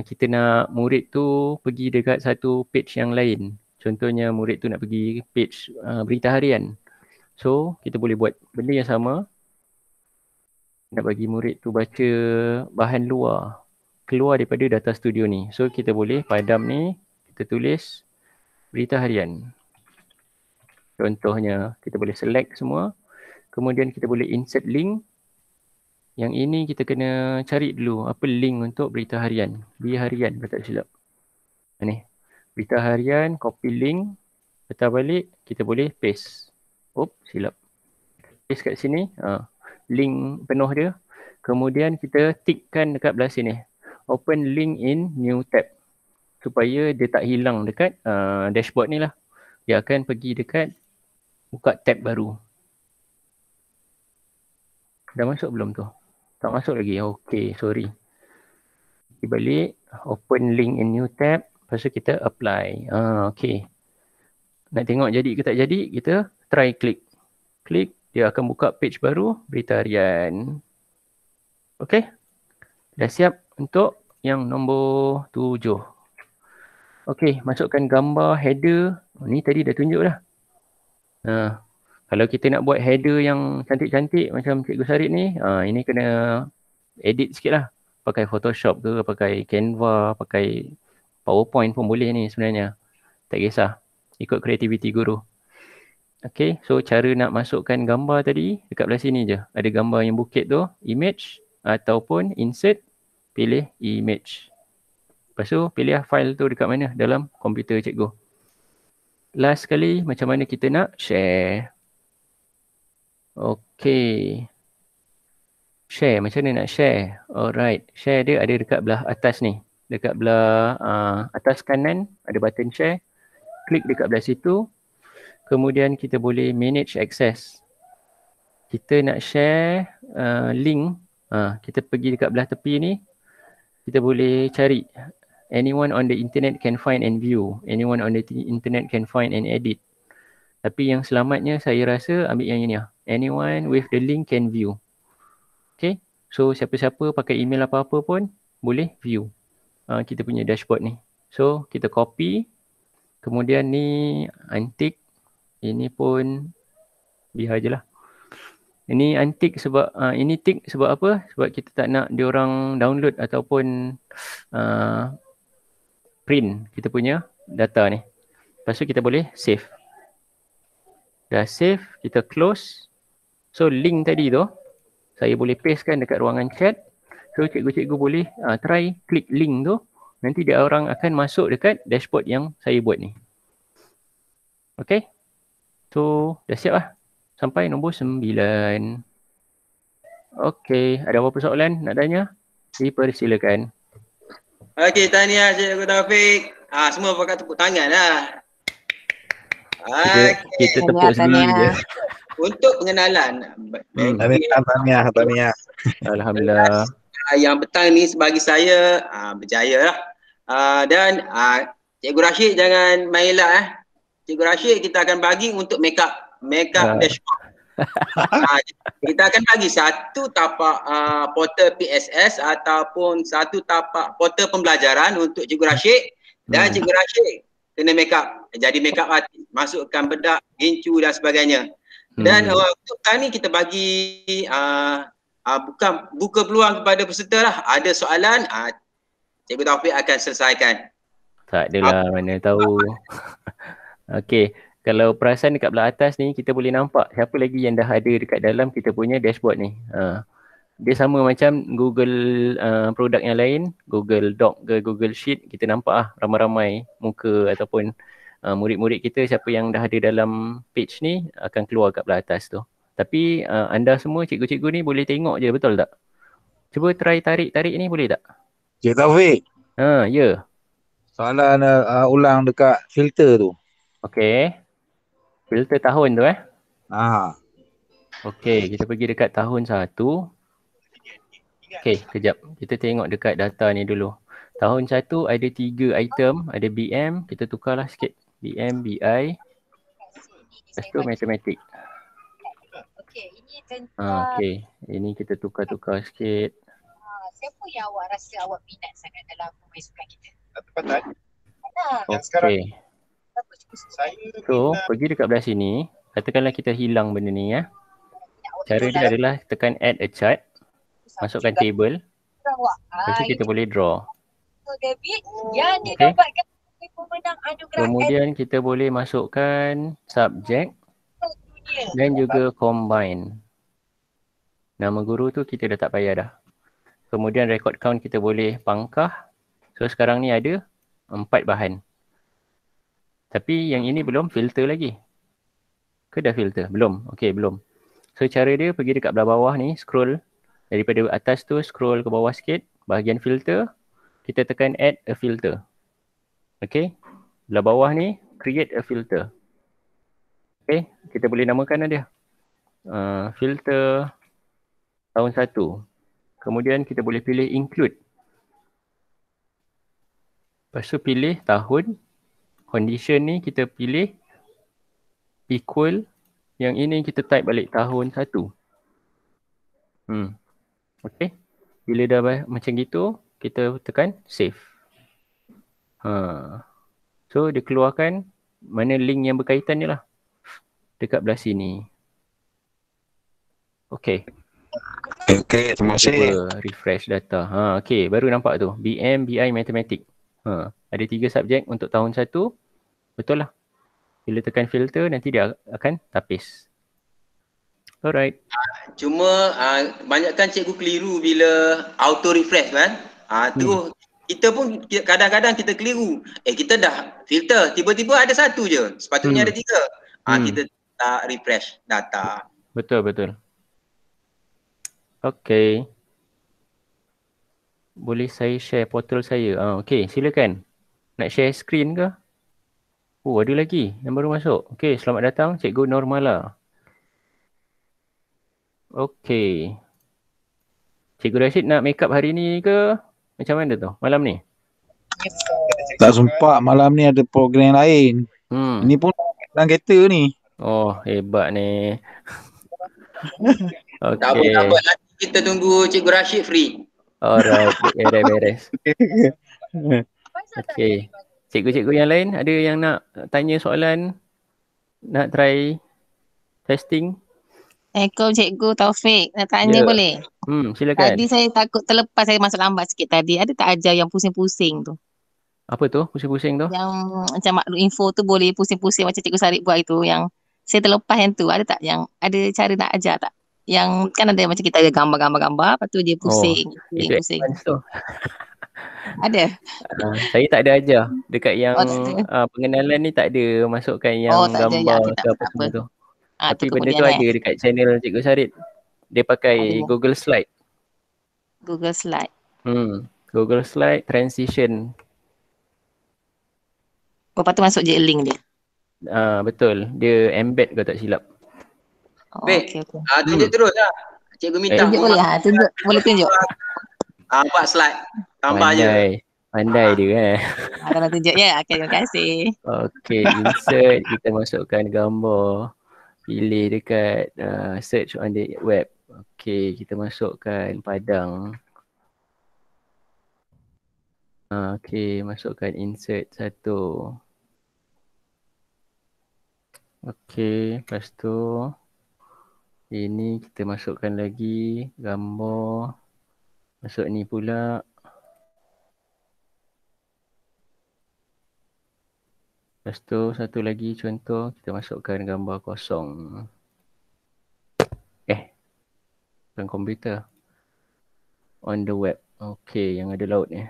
A: kita nak murid tu pergi dekat satu page yang lain. Contohnya murid tu nak pergi page berita harian. So, kita boleh buat benda yang sama. Nak bagi murid tu baca bahan luar. Keluar daripada data studio ni. So, kita boleh padam ni, kita tulis berita harian. Contohnya, kita boleh select semua. Kemudian kita boleh insert link. Yang ini kita kena cari dulu apa link untuk berita harian. Berita harian, kalau tak silap. Ni, berita harian, copy link. Letak balik, kita boleh paste. Silap. Paste kat sini. Link penuh dia. Kemudian kita tickkan dekat belah sini. Open link in new tab. Supaya dia tak hilang dekat dashboard ni lah. Dia akan pergi dekat buka tab baru. Dah masuk belum tu? Tak masuk lagi. Okay, sorry. Pergi balik. Open link in new tab. Lepas tu kita apply. Okay. Nak tengok jadi ke tak jadi, kita try klik. Klik, dia akan buka page baru, berita harian. Okay. Dah siap untuk yang nombor 7. Okay, masukkan gambar header. Ni tadi dah tunjuk dah. Kalau kita nak buat header yang cantik-cantik macam Cikgu Sarit ni, ini kena edit sikit lah. Pakai Photoshop ke, pakai Canva, pakai PowerPoint pun boleh ni sebenarnya. Tak kisah. Ikut kreativiti guru. Okay, so cara nak masukkan gambar tadi dekat belah sini je. Ada gambar yang bukit tu, image ataupun insert, pilih image. Lepas tu pilih file tu dekat mana dalam komputer cikgu. Last sekali, macam mana kita nak share. Okay. Share, macam mana nak share? Alright, share dia ada dekat belah atas ni. Dekat belah atas kanan ada button share. Klik dekat belah situ. Kemudian kita boleh manage access. Kita nak share link. Kita pergi dekat belah tepi ni. Kita boleh cari. Anyone on the internet can find and view. Anyone on the internet can find and edit. Tapi yang selamatnya saya rasa ambil yang ini lah. Anyone with the link can view. Okay. So siapa-siapa pakai email apa-apa pun boleh view kita punya dashboard ni. So kita copy. Kemudian ni untick. Ini pun biar je lah. Ini untick sebab ini tick sebab apa? Sebab kita tak nak diorang download ataupun print kita punya data ni. Lepas tu kita boleh save. Dah save, kita close. So link tadi tu saya boleh pastekan dekat ruangan chat. So cikgu-cikgu boleh try klik link tu. Nanti dia orang akan masuk dekat dashboard yang saya buat ni. Okay. So dah siap lah. Sampai nombor 9. Okay, ada apa-apa soalan nak tanya? Dipersilakan.
B: Okay, tahniah Cikgu Taufik. Semua pakai tepuk tangan lah.
A: Kita tepuk sendiri je.
B: Untuk pengenalan.
C: Tahniah.
A: Alhamdulillah.
B: Yang petang ni bagi saya berjaya lah. Dan Cikgu Rashid jangan main elak. Cikgu Rashid kita akan bagi untuk make up dashboard. Kita akan bagi satu tapak portal PSS ataupun satu tapak portal pembelajaran untuk Cikgu Rashid. Dan Cikgu Rashid kena make up. Jadi make up artist. Masukkan bedak, gincu dan sebagainya. Dan untuk kali ni kita bagi bukan buka peluang kepada peserta lah. Ada soalan, Cikgu Taufik akan selesaikan.
A: Tak adalah, mana tahu. Okey, kalau perasan dekat belah atas ni kita boleh nampak siapa lagi yang dah ada dekat dalam kita punya dashboard ni. Dia sama macam Google produk yang lain, Google Doc ke Google Sheet, kita nampak ramai-ramai muka ataupun murid-murid kita siapa yang dah ada dalam page ni akan keluar kat belah atas tu. Tapi anda semua cikgu-cikgu ni boleh tengok je, betul tak? Cuba try tarik-tarik ni boleh tak?
C: Cik Taufik.
A: Ya.
C: Soalan ulang dekat filter tu.
A: Okey. Filter tahun tu Okey, kita pergi dekat tahun 1. Okey, kejap. Kita tengok dekat data ni dulu. Tahun 1 ada 3 item, ada BM, kita tukarlah sikit. BM, BI, lepas tu matematik.
D: Okey, ini tentang
A: Okey, ini kita tukar-tukar sikit.
D: siapa yang awak rasa awak minat sangat dalam pemain sukan kita?
E: Tempatan.
A: Okey.
D: Siapa cuba sebutkan?
A: So, pergi dekat belah sini. Katakanlah kita hilang benda ni ya. Cara dia adalah tekan add a chart. Masukkan table. Lepas tu kita boleh draw.
D: David yang didapatkan oleh pemenang anugerah
A: Kemudian kita boleh masukkan subject dan juga combine. Nama guru tu kita dah tak payah dah. Kemudian record count kita boleh pangkah. So sekarang ni ada 4 bahan. Tapi yang ini belum filter lagi. Ke dah filter? Belum. Okey, belum. So cara dia pergi dekat belah bawah ni, scroll. Daripada atas tu scroll ke bawah sikit. Bahagian filter. Kita tekan add a filter. Okey. Belah bawah ni, create a filter. Okey, kita boleh namakan dia. Filter tahun 1. Kemudian kita boleh pilih include. Lepas tu pilih tahun. Condition ni kita pilih equal. Yang ini kita type balik tahun 1. Okey. Bila dah macam gitu, kita tekan save. So dia keluarkan mana link yang berkaitan ni lah. Dekat belah sini. Okey.
E: Okey, terima kasih.
A: Refresh data. Okey, baru nampak tu. BM, BI, Matematik. Ada 3 subjek untuk tahun 1. Betul lah. Bila tekan filter, nanti dia akan tapis. Alright.
B: Cuma banyakkan cikgu keliru bila auto refresh kan. Terus kita pun kadang-kadang kita keliru. Kita dah filter, tiba-tiba ada 1 je. Sepatutnya ada 3. Kita tak refresh data.
A: Betul, betul. Okey. Boleh saya share portal saya? Okey, silakan. Nak share screen ke? Oh, ada lagi yang baru masuk. Okey, selamat datang Cikgu Normala. Okey. Cikgu Rashid nak make up hari ni ke? Macam mana tu? Malam ni?
C: Tak sempat, malam ni ada program lain. Ini pun dalam kereta ni.
A: Oh, hebat ni.
B: Okay. Tak apa, nanti kita tunggu Cikgu Rashid free.
A: Alright, beres-beres. Okey. Cikgu-cikgu yang lain ada yang nak tanya soalan? Nak try testing?
F: Cikgu Taufik, nak tanya boleh?
A: Silakan.
F: Tadi saya takut terlepas, saya masuk lambat sikit tadi. Ada tak ajar yang pusing-pusing tu?
A: Apa tu? Pusing-pusing tu?
F: Yang macam maklum info tu boleh pusing-pusing macam Cikgu Sarip buat itu. Yang saya terlepas yang tu. Ada tak yang ada cara nak ajar tak? Yang kan ada macam kita ada gambar-gambar, lepas tu dia pusing. Pusing. Ada?
A: Saya tak ada ajar. Dekat yang pengenalan ni tak ada masukkan yang gambar ke apa semua tu. Tapi benda tu ada dekat channel Cikgu Sarip. Dia pakai Google Slide.
F: Google Slide.
A: Google Slide transition.
F: Lepas tu masuk je link dia.
A: Betul. Dia embed kalau tak silap.
B: Okay. Tunjuk terus lah. Cikgu minta.
F: Tunjuk boleh? Tunjuk. Boleh tunjuk.
B: Buat slide. Tambah je.
A: Pandai dia
F: Kalau tunjuk ya. Okay, terima kasih.
A: Okay, insert. Kita masukkan gambar. Pilih dekat search on the web. Okay, kita masukkan Padang. Okay, masukkan insert 1. Okay, lepas tu ini kita masukkan lagi gambar. Masuk ni pula. Lepas tu satu lagi contoh, kita masukkan gambar kosong. Bukan komputer. On the web. Okay, yang ada laut ni.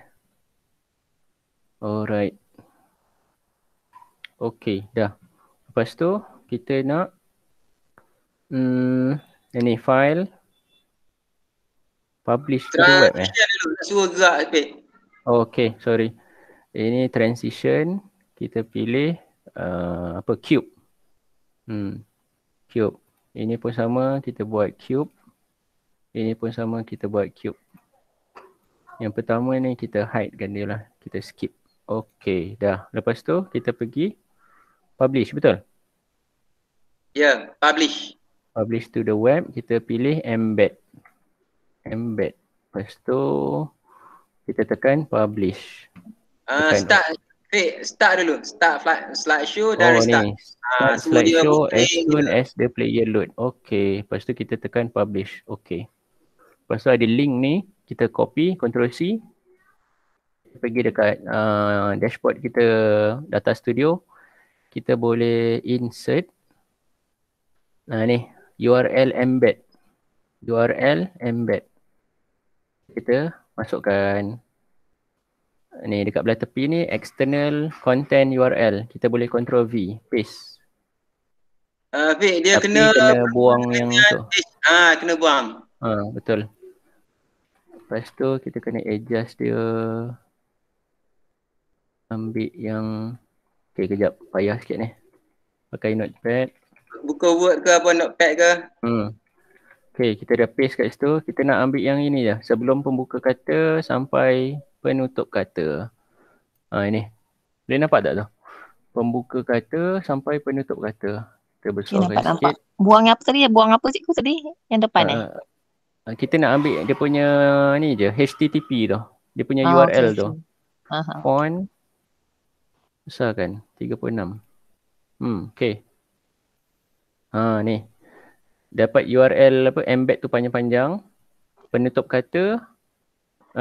A: Alright. Okay, dah. Lepas tu kita nak ini file publish to the web
B: Suruh gerak
A: Okay, sorry. Ini transition. Kita pilih cube. Cube. Ini pun sama, kita buat cube. Ini pun sama, kita buat cube. Yang pertama ni kita hidekan dia lah. Kita skip. Okay, dah. Lepas tu kita pergi publish, betul?
B: Ya, publish.
A: Publish to the web, kita pilih embed. Embed. Lepas tu kita tekan publish.
B: Start dulu. Start slideshow dan restart.
A: Start slideshow as soon as the player load. Okay. Lepas tu kita tekan publish. Okay. Lepas tu ada link ni. Kita copy, Ctrl C. Pergi dekat dashboard kita, Data Studio. Kita boleh insert. Ni. URL embed. URL embed. Kita masukkan. Ni dekat belah tepi ni external content URL. Kita boleh Ctrl V, paste.
B: Fik, dia
A: tapi
B: kena
A: buang yang tu.
B: Kena buang.
A: Betul. Lepas tu kita kena adjust dia. Ambil yang kejap, payah sikit ni. Pakai notepad.
B: Buka Word ke apa, notepad ke?
A: Kita dah paste kat situ. Kita nak ambil yang ini je. Sebelum pembuka kata sampai penutup kata. Ini. Boleh nampak tak tu? Pembuka kata sampai penutup kata. Kita besarkan sikit.
F: Nampak. Buang apa tadi? Buang apa cikgu tadi? Yang depan
A: kita nak ambil dia punya ni je. HTTP tu. Dia punya URL tu. Font. Besarkan. 36. Okay. Ni. Dapat URL apa embed tu panjang-panjang. Penutup kata.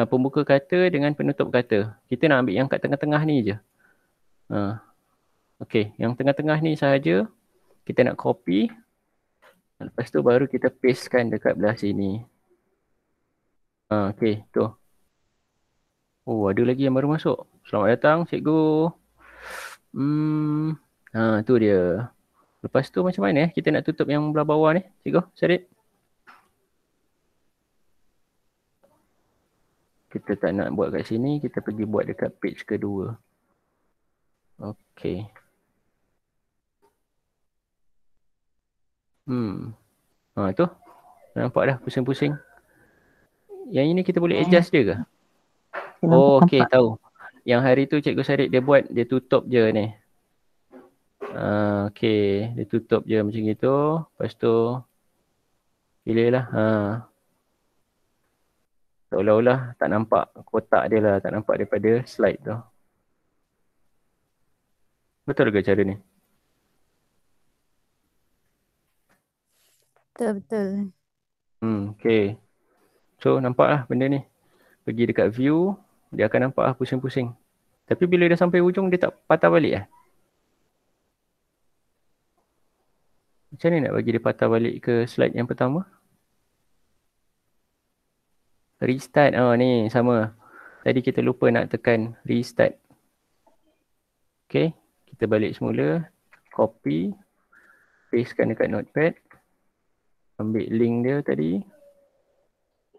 A: Pembuka kata dengan penutup kata. Kita nak ambil yang kat tengah-tengah ni je. Okay, yang tengah-tengah ni sahaja. Kita nak copy. Lepas tu baru kita pastekan dekat belah sini. Okay, tu. Oh, ada lagi yang baru masuk. Selamat datang, cikgu. Tu dia. Lepas tu macam mana kita nak tutup yang belah bawah ni, cikgu, Syarif? Kita tak nak buat kat sini, kita pergi buat dekat page kedua. Okay. Tu. Nampak dah pusing-pusing. Yang ini kita boleh adjust dia ke? Okay, tahu. Yang hari tu cikgu Syarif dia buat, dia tutup je ni. Okay, dia tutup je macam gitu. Lepas tu pilih lah. Seolah-olah tak nampak kotak dia lah, tak nampak daripada slide tu. Betul ke cara ni?
G: Betul.
A: Okay. So nampak lah benda ni. Pergi dekat view, dia akan nampak lah pusing-pusing. Tapi bila dah sampai ujung, dia tak patah balik lah. Macam ni nak bagi dia patah balik ke slide yang pertama? Restart. Ni sama. Tadi kita lupa nak tekan restart. Okay. Kita balik semula. Copy. Pastekan dekat notepad. Ambil link dia tadi.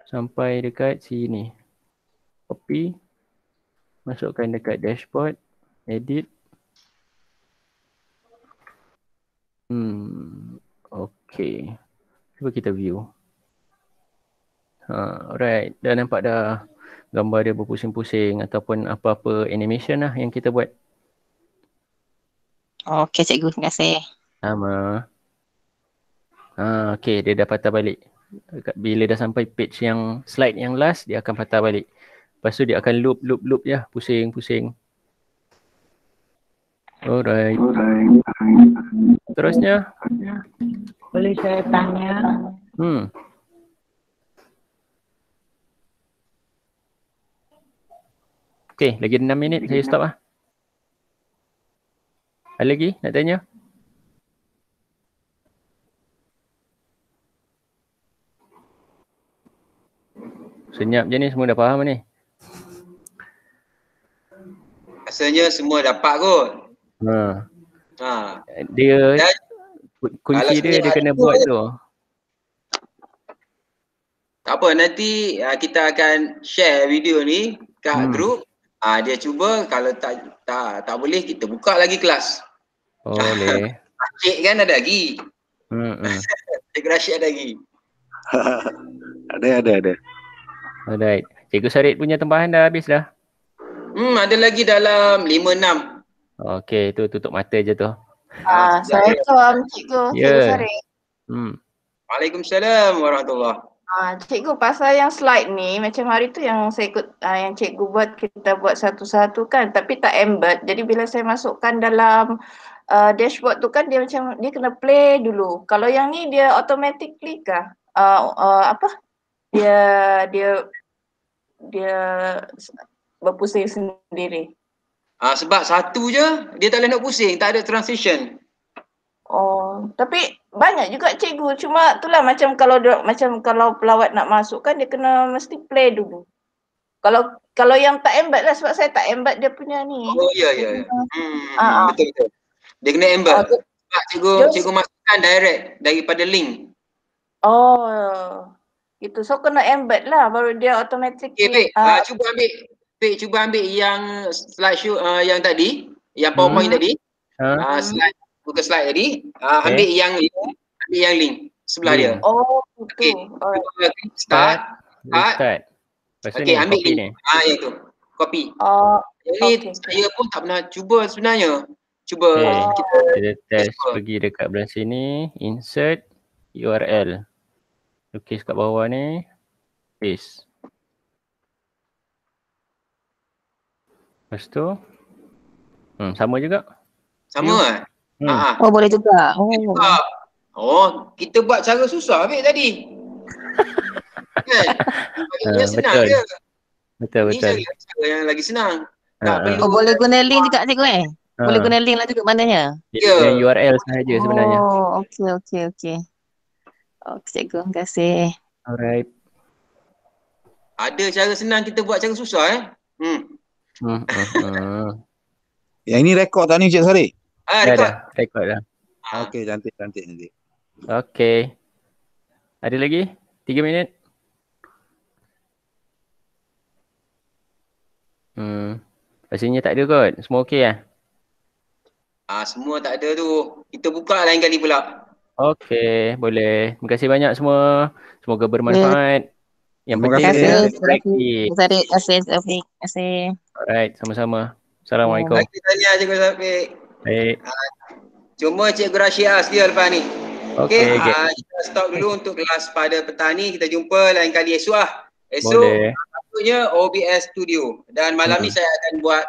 A: Sampai dekat sini. Copy. Masukkan dekat dashboard. Edit. Okay. Cuba kita view. Alright. Dah nampak dah gambar dia berpusing-pusing ataupun apa-apa animation lah yang kita buat.
F: Okay, cikgu. Terima kasih.
A: Sama. Okay, dia dah patah balik. Bila dah sampai page yang slide yang last, dia akan patah balik. Lepas tu dia akan loop je, pusing-pusing. Alright. Terusnya.
G: Boleh saya tanya?
A: Okay, lagi 6 minit saya stop lah. Ada lagi nak tanya? Senyap je ni, semua dah faham ni.
B: Rasanya semua dapat kot.
A: Dia kunci dia kena buat tu.
B: Tak apa, nanti kita akan share video ni kat grup. Dia cuba, kalau tak boleh kita buka lagi kelas.
A: Boleh.
B: Cik kan ada lagi. Cik Rashid ada lagi.
C: Ada.
A: Alright. Cikgu Sarit punya tempahan dah habis dah.
B: Ada lagi dalam 5-6.
A: Okey, tu tutup mata je tu.
H: Assalamualaikum Cikgu. Cikgu Sarit.
B: Waalaikumsalam warahmatullahi.
H: Cikgu, pasal yang slide ni macam hari tu yang saya ikut yang cikgu buat, kita buat satu-satu kan, tapi tak embed. Jadi bila saya masukkan dalam dashboard tu kan dia macam dia kena play dulu. Kalau yang ni dia automatically kah? Dia berpusing sendiri.
B: Sebab satu je dia tak boleh nak pusing, tak ada transition.
H: Tapi banyak juga cikgu, cuma itulah macam kalau pelawat nak masuk kan dia kena mesti play dulu. Kalau yang tak embed lah, sebab saya tak embed dia punya ni.
B: Ya. Betul. Dia kena embed. Sebab cikgu masukkan direct daripada link.
H: Itu. So kena embed lah baru dia automatic.
B: Cuba ambil yang slideshow yang tadi, yang PowerPoint tadi. Buka slide tadi, ambil yang link sebelah dia.
H: Betul.
B: Start.
A: Okey,
B: ambil link. Yang tu. Copy. Yang ni saya pun tak pernah cuba sebenarnya. Cuba
A: kita test pergi dekat belah sini, insert URL. Lukis kat bawah ni, paste. Lepas tu sama juga.
B: Sama
F: boleh juga.
B: Kita buat cara susah tadi. Kan? Senang je.
A: Betul.
B: Ni cara yang lagi senang. Tak perlu.
F: Boleh guna link juga cikgu Boleh guna link lah juga maknanya.
A: Yang URL sahaja sebenarnya.
F: Okey. Okey cikgu, terima kasih.
A: Alright.
B: Ada cara senang, kita buat cara susah
C: Yang ini rekod tak ni Cik Sarit?
A: Rekod dah.
C: Okey, cantik.
A: Okey. Ada lagi? 3 minit. Rasanya tak ada kot. Semua okey lah?
B: Semua tak ada tu. Kita buka lain kali pula.
A: Okey, boleh. Terima kasih banyak semua. Semoga bermanfaat. Yang penting
F: Terima kasih.
A: Alright, sama-sama. Assalamualaikum.
B: Lagi tanya Cikgu Syafiq.
A: Baik.
B: Cuma Cikgu Rashia sedia lepas ni.
A: Okey.
B: Kita stop dulu untuk kelas pada petang ni. Kita jumpa lain kali esok lah. Esok maksudnya OBS Studio. Dan malam ni saya akan buat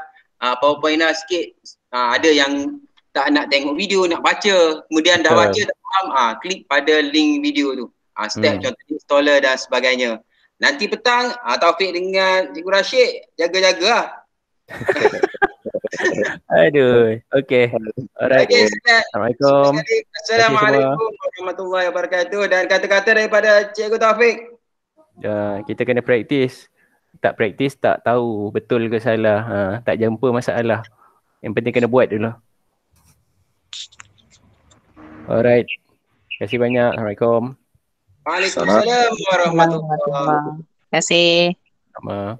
B: PowerPoint lah sikit. Ada yang tak nak tengok video, nak baca. Kemudian dah baca tak faham, klik pada link video tu. Step contoh installer dan sebagainya. Nanti petang Taufik dengan Cikgu Rashid jaga-jaga lah.
A: Aduh, okey. Alright. Assalamualaikum.
B: Assalamualaikum warahmatullahi wabarakatuh. Dan kata-kata daripada Cikgu Taufik.
A: Kita kena praktis. Tak praktis tak tahu betul ke salah. Tak jumpa masalah. Yang penting kena buat dulu. Alright. Terima kasih banyak. Assalamualaikum.
B: Waalaikumsalam warahmatullahi wabarakatuh.
F: Terima kasih.
A: Sama.